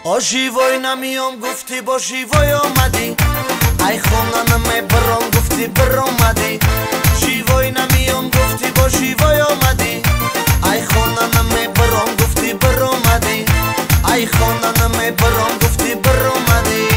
آشیوای نمیام گفتی با شیوای آمدی ای خونم برام گفتی برآمدی شیوای نمیام گفتی با شیوای آمدی ای خونم برام گفتی برآمدی ای خونم برام گفتی برآمدی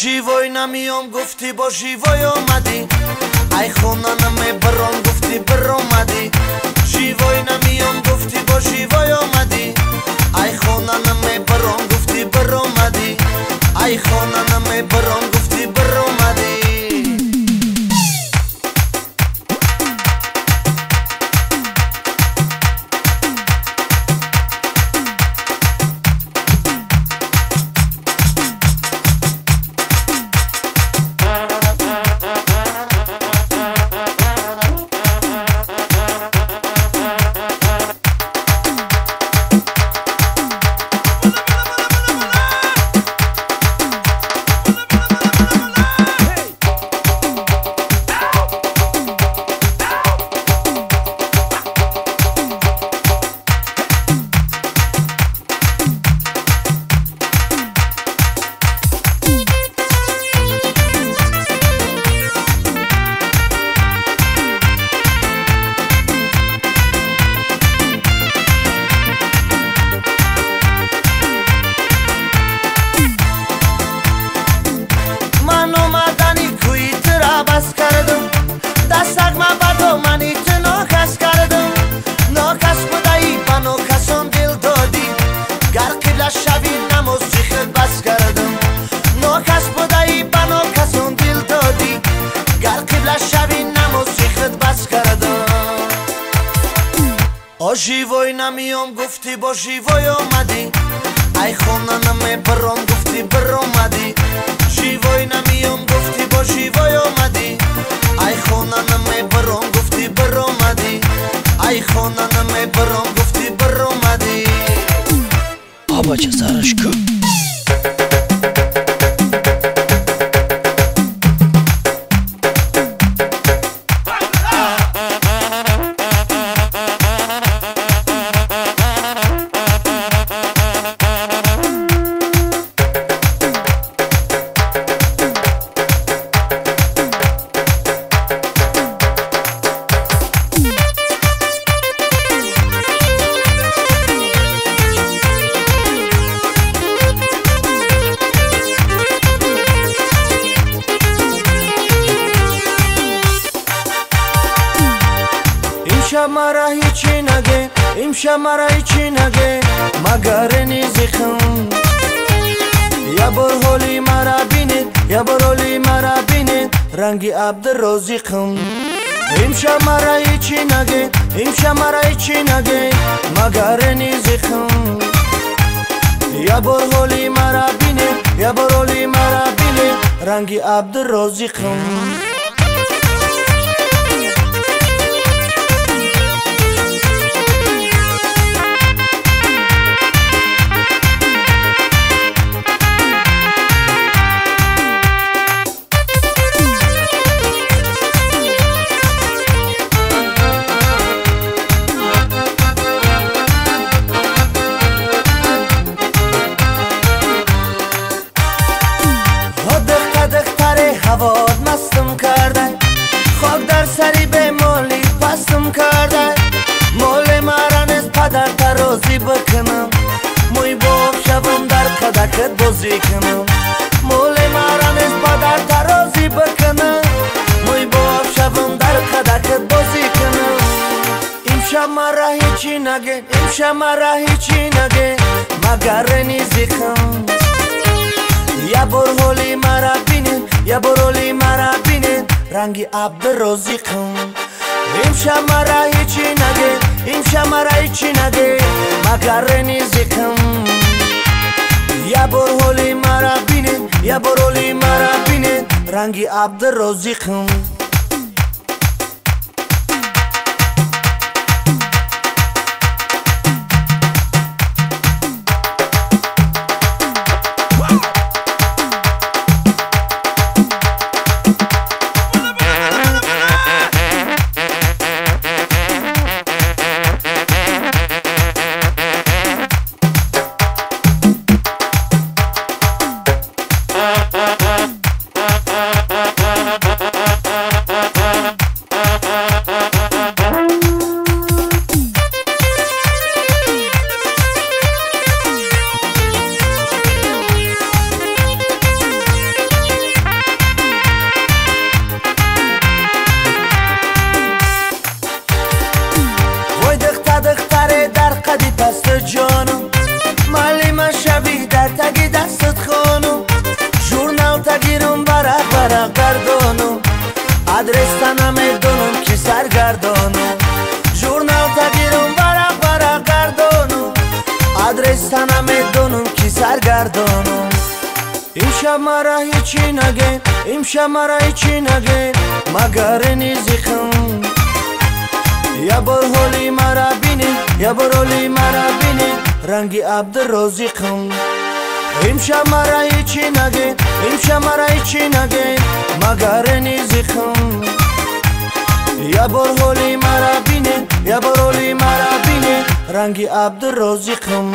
شیوای نمیام گفتی با شیوای آمدی ای خونم برام گفتی برآمدی شیوای نمیام گفتی با شیوای آمدی ای خونم برام گفتی برآمدی ای خونم برام گفتی برآمدی شیوای نمیام گفتی با شیوای آمدی ای خونم برام گفتی برآمدی شیوای نمیام گفتی با شیوای آمدی ای خونم برام گفتی برآمدی ای خونم برام گفتی برآمدی آبا چه سرش کو مرا هیچی نگه امشب مرا هیچی نگه مگر نیزیخم یا بر حالی مرا بینید یا بر حالی مرا بینید رنگی عبد رازیقم امشب مرا هیچی نگه امشب مرا هیچی نگه مگر نیزیخم یا بر حالی مرا بینید یا بر حالی مرا بینید رنگی عبد رازیقم هواد مستم کرده خاک در سری به مالی پستم کرده مال مرا نیست پدر ترازی بکنم موی باف شبم در کدکت بازی کنم مال مرا نیست پدر ترازی بکنم موی باف شبم در کدکت بازی کنم امشب مرا هیچی نگه امشب مرا هیچی نگه مگر نیزی کن برهولی مرا بینه یا برولی مرا بینه رنگی عبدالرزاقم امشب مرا هیچی نگه امشب مرا هیچی نگه مگر نیزکم یا برهولی مرا بینه یا برولی مرا بینه رنگی عبدالرزاقم قدی پست جانم معلم شبی در تگی دستت خانم جورنال تگیرم برق گردانم آدرس تنم دونم کی سرگردانم جورنال تگیرم برق گردانم آدرس تنم دونم کی سرگردانم امشب مرا هیچی نگه امشب مرا هیچی نگه مگر نیزکم یا برهولی مرا بینه یا برولی مرا بینه رنگی عبدالرزاقم امشب مرا هیچی نگه امشب مرا هیچی نگه مگر نیزکم یا برهولی مرا بینه یا برولی مرا بینه رنگی عبدالرزاقم